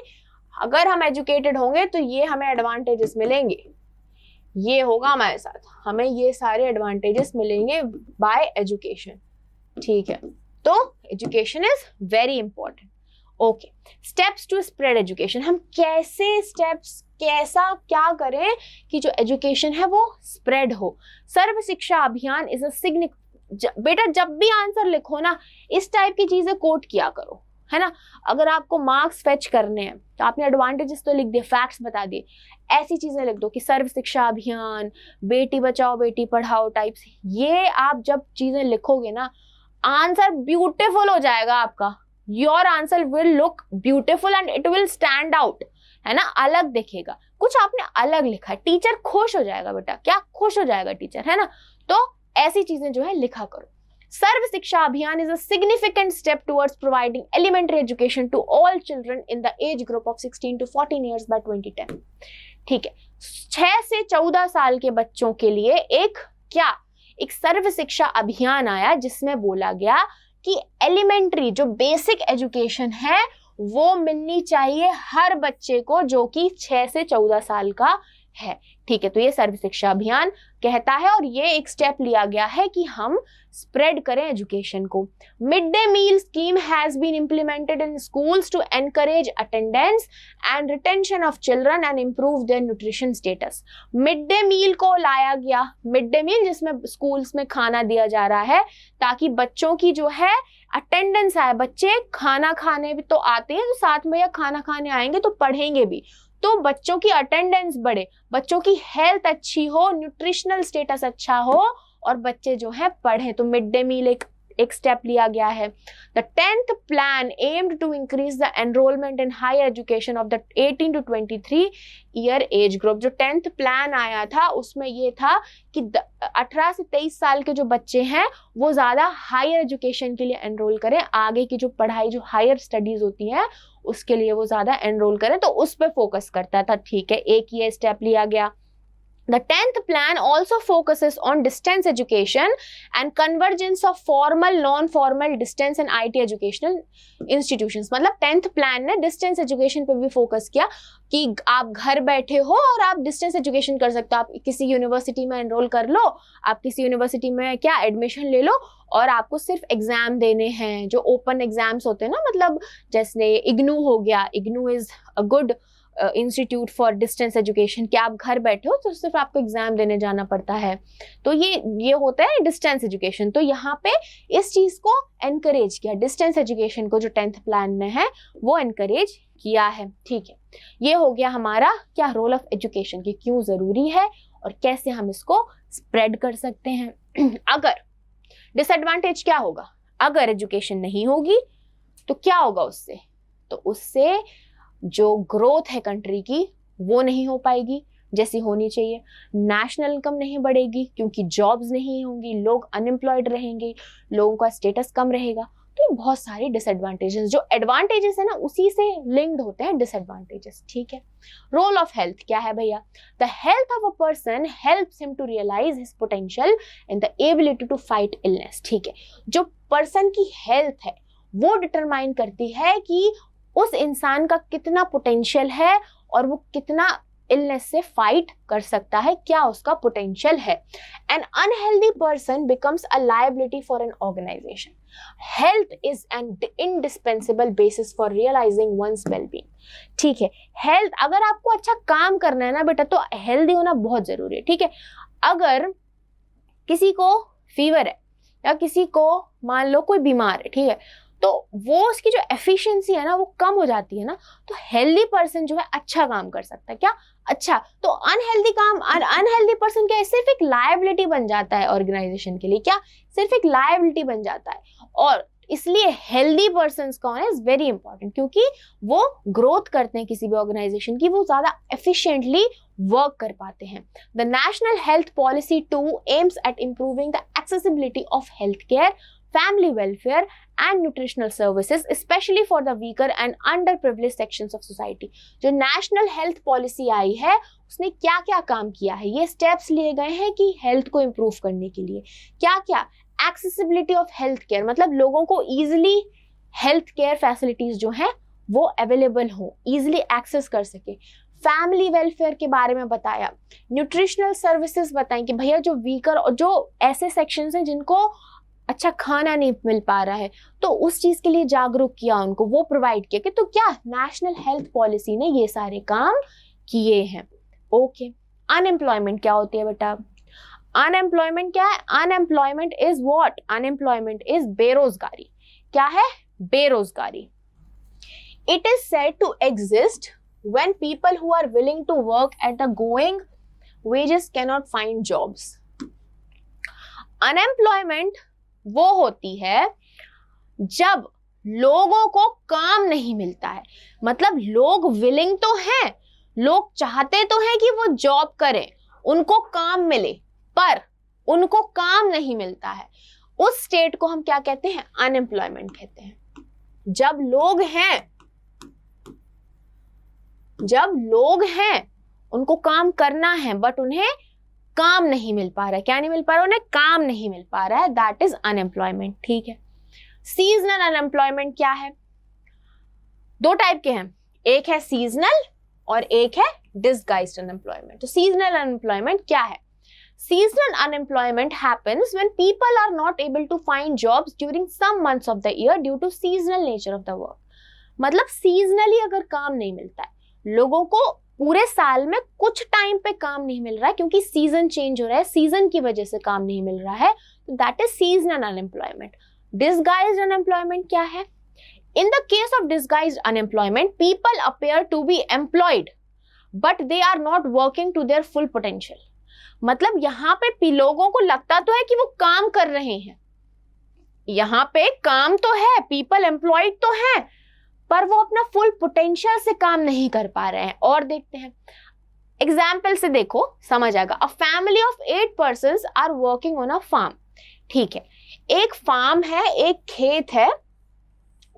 अगर हम एजुकेटेड होंगे तो ये हमें एडवांटेजेस मिलेंगे, ये होगा हमारे साथ, हमें ये सारे एडवांटेजेस मिलेंगे बाय एजुकेशन। ठीक है, तो education is very important. Okay, steps to spread education. हम कैसे स्टेप्स, कैसा क्या करें कि जो एजुकेशन है वो स्प्रेड हो। सर्व शिक्षा अभियान इज अ बेटा जब भी आंसर लिखो ना इस टाइप की चीजें कोट किया करो, है ना। अगर आपको मार्क्स फेच करने हैं तो आपने एडवांटेजेस तो लिख दिए, फैक्ट्स बता दिए, ऐसी चीजें लिख दो कि सर्व शिक्षा अभियान, बेटी बचाओ बेटी पढ़ाओ टाइप्स। ये आप जब चीजें लिखोगे ना आंसर ब्यूटीफुल हो जाएगा आपका। Your answer will look beautiful and it will stand out, है ना, अलग दिखेगा। कुछ आपने अलग लिखा है, टीचर खुश हो जाएगा बेटा, क्या खुश हो जाएगा टीचर, है ना। तो ऐसी चीजें जो है लिखा करो। सर्व शिक्षा अभियान is a significant step towards providing elementary education to all children in the age group of 16 to 14 years by 2010। ठीक है, 6 से 14 साल के बच्चों के लिए एक सर्व शिक्षा अभियान आया जिसमें बोला गया कि एलिमेंट्री जो बेसिक एजुकेशन है वो मिलनी चाहिए हर बच्चे को जो कि 6 से 14 साल का है। ठीक है, तो ये सर्व शिक्षा अभियान कहता है और ये एक स्टेप लिया गया है कि हम स्प्रेड करें एजुकेशन को। Mid day meal scheme has been implemented in schools to encourage attendance and retention of children and improve their nutrition status. Mid day meal को लाया गया, मिड डे मील जिसमें स्कूल्स में खाना दिया जा रहा है ताकि बच्चों की जो है अटेंडेंस आए। बच्चे खाना खाने भी तो आते हैं, तो साथ में या खाना खाने आएंगे तो पढ़ेंगे भी, तो बच्चों की अटेंडेंस बढ़े, बच्चों की हेल्थ अच्छी हो, न्यूट्रिशनल स्टेटस अच्छा हो और बच्चे जो है पढ़ें। तो मिड डे मील एक स्टेप लिया गया है। The 10th plan aimed to increase the enrolment in higher education of the 18 to 23 year age group. जो 10th प्लान आया था उसमें ये था कि 18 से 23 साल के जो बच्चे हैं वो ज्यादा हायर एजुकेशन के लिए एनरोल करें, आगे की जो पढ़ाई जो हायर स्टडीज होती है उसके लिए वो ज्यादा एनरोल करें, तो उस पर फोकस करता था। ठीक है, एक ये स्टेप लिया गया। The 10th plan also focuses on distance education and convergence of formal, non-formal, distance and IT educational institutions। मतलब 10th plan ने distance education पे भी फोकस किया कि आप घर बैठे हो और आप distance education कर सकते हो। आप किसी यूनिवर्सिटी में एनरोल कर लो, आप किसी यूनिवर्सिटी में क्या एडमिशन ले लो और आपको सिर्फ एग्जाम देने हैं, जो ओपन एग्जाम्स होते हैं ना, मतलब जैसे इग्नू हो गया, IGNOU is a good institute for distance education, कि आप घर बैठे हो तो सिर्फ आपको एग्जाम देने जाना पड़ता है, तो ये होता है डिस्टेंस एजुकेशन। तो यहाँ पे इस चीज को एनकरेज किया, डिस्टेंस एजुकेशन को जो 10th प्लान में है वो एनकरेज किया है। ठीक है, ये हो गया हमारा क्या रोल ऑफ एजुकेशन की, क्यों जरूरी है और कैसे हम इसको स्प्रेड कर सकते हैं। अगर डिसएडवांटेज क्या होगा, अगर एजुकेशन नहीं होगी तो क्या होगा उससे, तो उससे जो ग्रोथ है कंट्री की वो नहीं हो पाएगी जैसी होनी चाहिए। नेशनल इनकम नहीं बढ़ेगी क्योंकि जॉब्स नहीं होंगी, लोग अनएम्प्लॉयड रहेंगे, लोगों का स्टेटस कम रहेगा। तो बहुत सारे डिसएडवांटेजेस, जो एडवांटेजेस है ना उसी से लिंक्ड होते हैं डिसएडवांटेजेस। ठीक है, रोल ऑफ हेल्थ क्या है भैया, the health of a person helps him to realise his potential and the ability to fight illness. ठीक है, जो पर्सन की हेल्थ है वो डिटरमाइन करती है कि उस इंसान का कितना पोटेंशियल है और वो कितना इलनेस से फाइट कर सकता है, क्या उसका पोटेंशियल है। An unhealthy person becomes a liability for an organisation. Health is an indispensable basis for realising one's wellbeing. ठीक है, हेल्थ, अगर आपको अच्छा काम करना है ना बेटा तो हेल्दी होना बहुत जरूरी है। ठीक है, अगर किसी को फीवर है या किसी को मान लो कोई बीमार है, ठीक है, तो वो उसकी जो एफिशिएंसी है ना वो कम हो जाती है ना, तो हेल्दी पर्सन जो है अच्छा काम कर सकता है। क्या अच्छा, तो अनहेल्दी पर्सन क्या है, सिर्फ एक लायबिलिटी बन जाता है ऑर्गेनाइजेशन के लिए, क्या सिर्फ एक लायबिलिटी बन जाता है। और इसलिए हेल्दी पर्सन का होना इज वेरी इंपॉर्टेंट, क्योंकि वो ग्रोथ करते हैं किसी भी ऑर्गेनाइजेशन की, वो ज्यादा एफिशिएंटली वर्क कर पाते हैं. The national health policy 2 aims at improving the accessibility of health care, family welfare and nutritional services, especially for the weaker and underprivileged sections of society. जो नेशनल हेल्थ पॉलिसी आई है उसने क्या क्या काम किया है, ये स्टेप्स लिए गए हैं कि हेल्थ को इम्प्रूव करने के लिए. क्या क्या? एक्सेसिबिलिटी ऑफ हेल्थ केयर, मतलब लोगों को इजिली हेल्थ केयर फैसिलिटीज जो हैं वो अवेलेबल हो, इजिली एक्सेस कर सके. फैमिली वेलफेयर के बारे में बताया. न्यूट्रिशनल सर्विसेज बताएं कि भैया जो वीकर और जो ऐसे सेक्शंस हैं जिनको अच्छा खाना नहीं मिल पा रहा है, तो उस चीज के लिए जागरूक किया उनको, वो प्रोवाइड किया. कि तो क्या नेशनल हेल्थ पॉलिसी ने ये सारे काम किए हैं. ओके. अनएम्प्लॉयमेंट क्या होती है बेटा? अनएम्प्लॉयमेंट क्या है? Unemployment is what? Unemployment is बेरोजगारी. क्या है? बेरोजगारी. It is said to exist when people who are willing to work at the going wages cannot find jobs. Unemployment वो होती है जब लोगों को काम नहीं मिलता है. मतलब लोग विलिंग तो हैं, लोग चाहते तो हैं कि वो जॉब करें, उनको काम मिले, पर उनको काम नहीं मिलता है. उस स्टेट को हम क्या कहते हैं? अनएम्प्लॉयमेंट कहते हैं. जब लोग हैं उनको काम करना है बट उन्हें काम नहीं मिल पा रहा है. क्या नहीं मिल पा रहा है? उन्हें काम नहीं मिल पा रहा है. That is unemployment. ठीक है. सीजनल अनएम्प्लॉयमेंट क्या है? 2 टाइप के हैं, एक है सीजनल और एक है डिसगाइज्ड अनएम्प्लॉयमेंट. तो सीजनल अनएम्प्लॉयमेंट क्या है? Seasonal unemployment happens when people are not able to find jobs during some months of the year due to seasonal nature of the work. मतलब सीजनली अगर काम नहीं मिलता है, लोगों को पूरे साल में कुछ टाइम पे काम नहीं मिल रहा है क्योंकि सीजन चेंज हो रहा है, सीजन की वजह से काम नहीं मिल रहा है, तो that is seasonal unemployment. Disguised unemployment क्या है? In the case of disguised unemployment, people appear to be employed, but they are not working to their full potential. मतलब यहाँ पे लोगों को लगता तो है कि वो काम कर रहे हैं, यहाँ पे काम तो है, पीपल एम्प्लॉयड तो है, पर वो अपना फुल पोटेंशियल से काम नहीं कर पा रहे हैं. और देखते हैं एग्जाम्पल से, देखो समझ आएगा. A family of 8 persons are working on a farm. ठीक है, एक फार्म है, एक खेत है,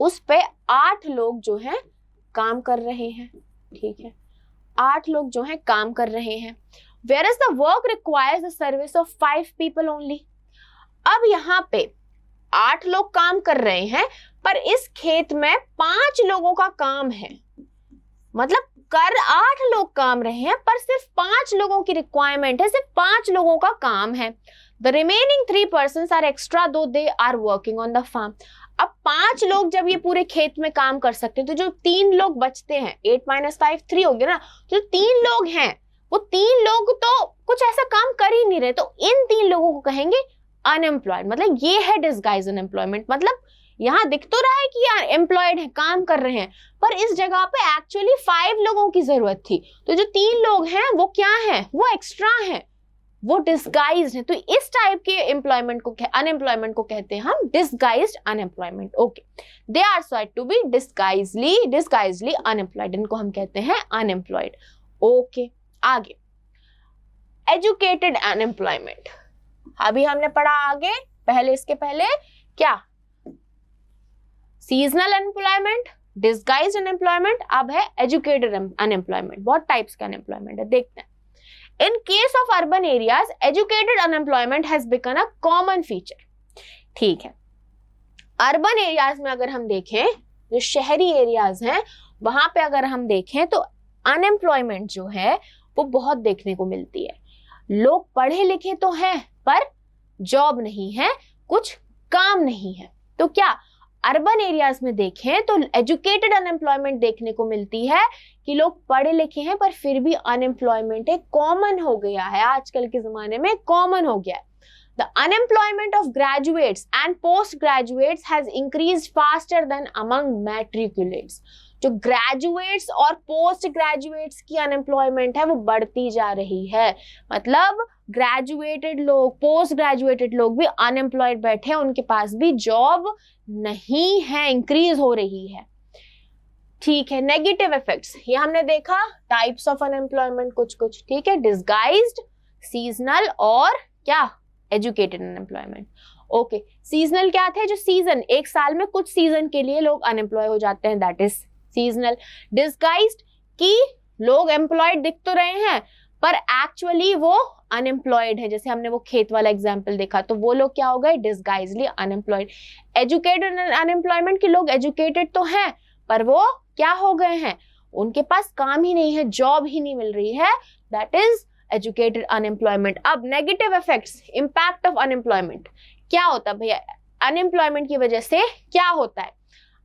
उस पे 8 लोग जो हैं काम कर रहे हैं. ठीक है, 8 लोग जो हैं काम कर रहे हैं. Whereas the work requires the service of 5 people only. अब यहाँ पे 8 लोग काम कर रहे हैं, पर इस खेत में 5 लोगों का काम है. मतलब कर 8 लोग काम रहे हैं, पर सिर्फ 5 लोगों की रिक्वायरमेंट है, सिर्फ 5 लोगों का काम है. The remaining 3 persons are extra though they are working on the farm. अब 5 लोग जब ये पूरे खेत में काम कर सकते हैं, तो जो 3 लोग बचते हैं, 8 - 5 3 हो गया ना, जो 3 लोग हैं वो 3 लोग तो कुछ ऐसा काम कर ही नहीं रहे, तो इन 3 लोगों को कहेंगे अनएम्प्लॉयड. मतलब ये है डिसगाइज अनएम्प्लॉयमेंट. मतलब यहाँ दिख तो रहा है कि यार एम्प्लॉयड है, काम कर रहे हैं, पर इस जगह पे एक्चुअली 5 लोगों की जरूरत थी, तो जो 3 लोग हैं वो क्या हैं? वो एक्स्ट्रा हैं, वो डिसगाइज्ड है. तो इस टाइप के एम्प्लॉयमेंट को, अनएम्प्लॉयमेंट को कहते हैं हम disguised unemployment. Okay, they are said to be disguisedly unemployed. इनको हम कहते हैं अनएम्प्लॉयड. ओके, आगे एजुकेटेड अनएम्प्लॉयमेंट. अभी हमने पढ़ा आगे, पहले इसके पहले क्या? सीजनल अनएम्प्लॉयमेंट, डिसगाइज्ड अनएम्प्लॉयमेंट, अब है एजुकेटेड अनएम्प्लॉयमेंट. बहुत टाइप्स का अनएम्प्लॉयमेंट है, देखते हैं. In case of urban areas, educated unemployment has become a common feature. ठीक है, अर्बन एरियाज में अगर हम देखें, जो शहरी एरियाज हैं, वहां पे अगर हम देखें तो अनएम्प्लॉयमेंट जो है वो बहुत देखने को मिलती है. लोग पढ़े लिखे तो हैं, पर जॉब नहीं है, कुछ काम नहीं है. तो क्या अर्बन एरियाज में देखें तो एजुकेटेड अनएम्प्लॉयमेंट देखने को मिलती है कि लोग पढ़े लिखे हैं पर फिर भी अनएम्प्लॉयमेंट एक कॉमन हो गया है, आजकल के जमाने में कॉमन हो गया है. The unemployment of graduates and postgraduates has increased faster than among matriculates. जो ग्रेजुएट्स और पोस्ट ग्रेजुएट्स की अनएम्प्लॉयमेंट है वो बढ़ती जा रही है. मतलब ग्रेजुएटेड लोग, पोस्ट ग्रेजुएटेड लोग भी अनएम्प्लॉयड बैठे हैं, उनके पास भी जॉब नहीं है, इंक्रीज हो रही है। ठीक है, नेगेटिव इफेक्ट्स ये हमने देखा, टाइप्स ऑफ अनएम्प्लॉयमेंट कुछ कुछ, ठीक है, डिसगाइज्ड, सीजनल और क्या, एजुकेटेड अनएम्प्लॉयमेंट। ओके, सीजनल क्या थे, जो सीजन, एक साल में कुछ सीजन के लिए लोग अनएम्प्लॉय हो जाते हैं, दैट इज सीजनल। डिसगाइज्ड कि लोग एम्प्लॉयड दिख तो रहे हैं पर एक्चुअली वो अनएम्प्लॉयड है, जैसे हमने वो खेत वाला एग्जांपल देखा, तो वो लोग क्या हो गए, डिसगाइजली अनएम्प्लॉयड। एजुकेटेड अनएम्प्लॉयमेंट कि लोग एजुकेटेड तो हैं पर वो क्या हो गए हैं, उनके पास काम ही नहीं है, जॉब ही नहीं मिल रही है, दैट इज एजुकेटेड अनएम्प्लॉयमेंट। अब negative effects, impact of unemployment क्या होता है भैया, अनएम्प्लॉयमेंट की वजह से क्या होता है,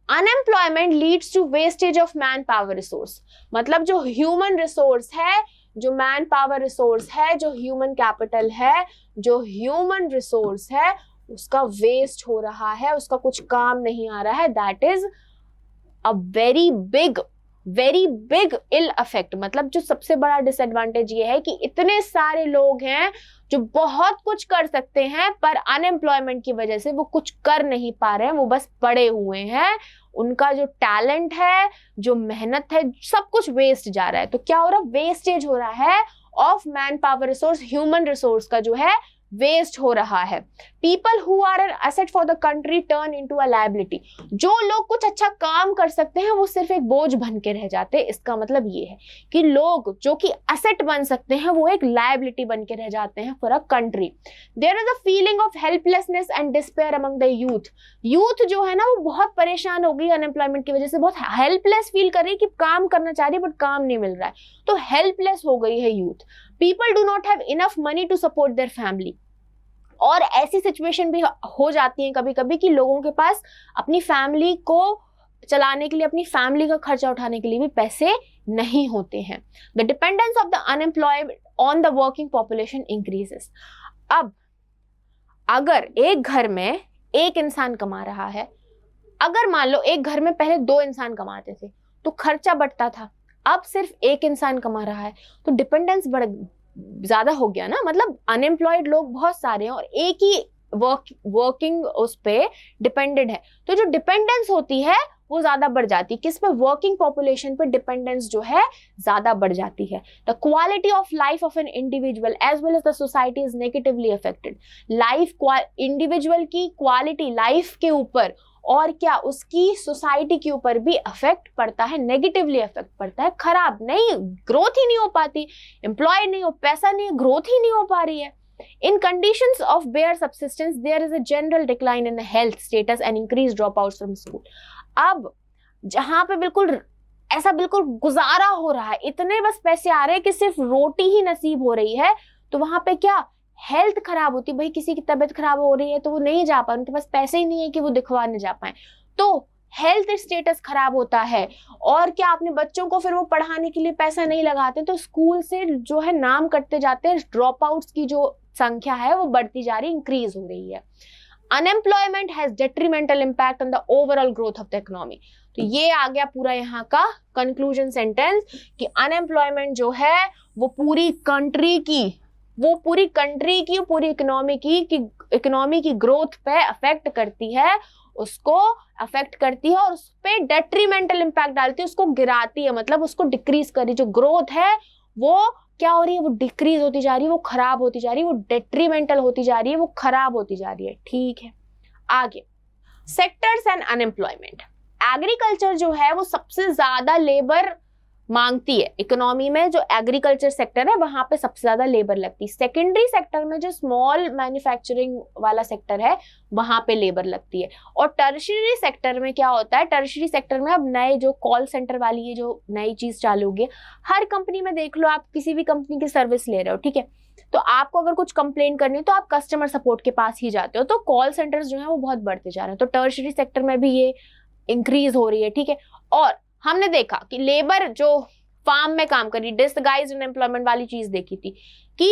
unemployment leads to wastage of man power resource, मतलब जो ह्यूमन रिसोर्स है, जो मैन पावर रिसोर्स है, जो ह्यूमन कैपिटल है, जो ह्यूमन रिसोर्स है, उसका वेस्ट हो रहा है, उसका कुछ काम नहीं आ रहा है, that is a very big ill effect. मतलब जो सबसे बड़ा डिसएडवांटेज ये है कि इतने सारे लोग हैं जो बहुत कुछ कर सकते हैं पर अनएम्प्लॉयमेंट की वजह से वो कुछ कर नहीं पा रहे हैं, वो बस पड़े हुए हैं, उनका जो टैलेंट है, जो मेहनत है, सब कुछ वेस्ट जा रहा है। तो क्या हो रहा है, वेस्टेज हो रहा है of man power resource, human resource का जो है वेस्ट हो रहा है। People who are an asset for the country turn into a liability, जो लोग कुछ अच्छा काम कर सकते हैं वो सिर्फ एक बोझ बन के रह जाते हैं। इसका मतलब ये है कि लोग जो कि एसेट बन सकते हैं वो एक लायबिलिटी बन के रह जाते हैं for a country. There is a feeling of helplessness and despair among the youth. Youth जो है ना वो बहुत परेशान हो गई अनएम्प्लॉयमेंट की वजह से, बहुत हेल्पलेस फील कर रही है कि काम करना चाह रही है बट काम नहीं मिल रहा है, तो हेल्पलेस हो गई है youth. People do not have enough money to support their family, और ऐसी सिचुएशन भी हो जाती है कभी कभी कि लोगों के पास अपनी फैमिली को चलाने के लिए, अपनी फैमिली का खर्चा उठाने के लिए भी पैसे नहीं होते हैं। The dependence of the unemployed on the working population increases. अब अगर एक घर में एक इंसान कमा रहा है, अगर मान लो एक घर में पहले 2 इंसान कमाते थे तो खर्चा बढ़ता था, अब सिर्फ एक इंसान कमा रहा है तो डिपेंडेंस ज्यादा हो गया ना, मतलब अनएम्प्लॉयड लोग बहुत सारे हैं और एक ही वर्किंग उस पे डिपेंडेंट है, तो जो डिपेंडेंस होती है वो ज्यादा बढ़ जाती है। किस पे, वर्किंग पॉपुलेशन पे डिपेंडेंस जो है ज्यादा बढ़ जाती है। The quality of life of an individual as well as the society is negatively affected. Life, individual की क्वालिटी लाइफ के ऊपर और क्या उसकी सोसाइटी के ऊपर भी अफेक्ट पड़ता है, नेगेटिवली अफेक्ट पड़ता है, खराब नहीं, ग्रोथ ही नहीं हो पाती, एम्प्लॉय नहीं हो, पैसा नहीं, ग्रोथ ही नहीं हो पा रही है। In conditions of bare subsistence, there is a general decline in the health status and increased dropouts from school. अब जहां पे बिल्कुल ऐसा बिल्कुल गुजारा हो रहा है, इतने बस पैसे आ रहे हैं कि सिर्फ रोटी ही नसीब हो रही है, तो वहां पे क्या हेल्थ खराब होती, भाई किसी की तबीयत खराब हो रही है तो वो नहीं जा पाए, उनके पास पैसे ही नहीं है कि वो दिखवाने जा पाए, तो हेल्थ स्टेटस खराब होता है। और क्या, अपने बच्चों को फिर वो पढ़ाने के लिए पैसा नहीं लगाते, तो स्कूल से जो है नाम कटते जाते हैं, ड्रॉप आउट्स की जो संख्या है वो बढ़ती जा रही, इंक्रीज हो रही है। Unemployment has detrimental impact on the overall growth of the economy. तो ये आ गया पूरा यहाँ का कंक्लूजन सेंटेंस कि अनएम्प्लॉयमेंट जो है वो पूरी कंट्री की, पूरी इकोनॉमी की ग्रोथ पे अफेक्ट करती है, उसको अफेक्ट करती है और उस पे डेट्रीमेंटल इम्पैक्ट डालती है, उसको गिराती है, मतलब उसको डिक्रीज कर रही, जो ग्रोथ है वो क्या हो रही है, वो डिक्रीज होती जा रही है, वो खराब होती जा रही है, वो डेट्रीमेंटल होती जा रही है, वो खराब होती जा रही है। ठीक है, आगे सेक्टर्स एंड अनएम्प्लॉयमेंट। एग्रीकल्चर जो है वो सबसे ज्यादा लेबर मांगती है इकोनॉमी में, जो एग्रीकल्चर सेक्टर है वहां पे सबसे ज्यादा लेबर लगती है। सेकेंडरी सेक्टर में जो स्मॉल मैन्युफैक्चरिंग वाला सेक्टर है वहां पे लेबर लगती है। और टर्शियरी सेक्टर में क्या होता है, टर्शियरी सेक्टर में अब नए जो कॉल सेंटर वाली ये जो नई चीज चालू होगी, हर कंपनी में देख लो, आप किसी भी कंपनी की सर्विस ले रहे हो, ठीक है, तो आपको अगर कुछ कंप्लेन करनी है तो आप कस्टमर सपोर्ट के पास ही जाते हो, तो कॉल सेंटर्स जो है वो बहुत बढ़ते जा रहे हैं, तो टर्शियरी सेक्टर में भी ये इंक्रीज हो रही है। ठीक है, और हमने देखा कि लेबर जो फार्म में काम कर रही, डिसगाइज्ड अनएम्प्लॉयमेंट वाली चीज देखी थी कि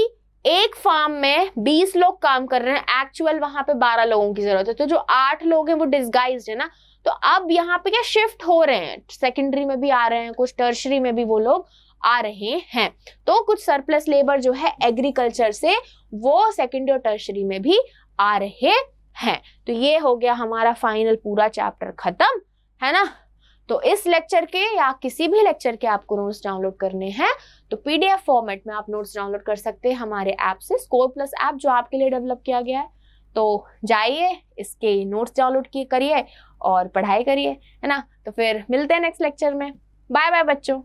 एक फार्म में 20 लोग काम कर रहे हैं, एक्चुअल वहां पे 12 लोगों की जरूरत है, तो जो 8 लोग हैं वो डिसगाइज्ड है ना, तो अब यहाँ पे क्या शिफ्ट हो रहे हैं, सेकेंडरी में भी आ रहे हैं कुछ, टर्शरी में भी वो लोग आ रहे हैं। तो कुछ सरप्लस लेबर जो है एग्रीकल्चर से वो सेकेंडरी और टर्शरी में भी आ रहे हैं। तो ये हो गया हमारा फाइनल पूरा चैप्टर खत्म, है ना। तो इस लेक्चर के या किसी भी लेक्चर के आपको नोट्स डाउनलोड करने हैं तो पीडीएफ फॉर्मेट में आप नोट्स डाउनलोड कर सकते हैं हमारे ऐप से, स्कोर प्लस ऐप जो आपके लिए डेवलप किया गया है। तो जाइए इसके नोट्स डाउनलोड करिए और पढ़ाई करिए, है ना। तो फिर मिलते हैं नेक्स्ट लेक्चर में। बाय बाय बच्चों।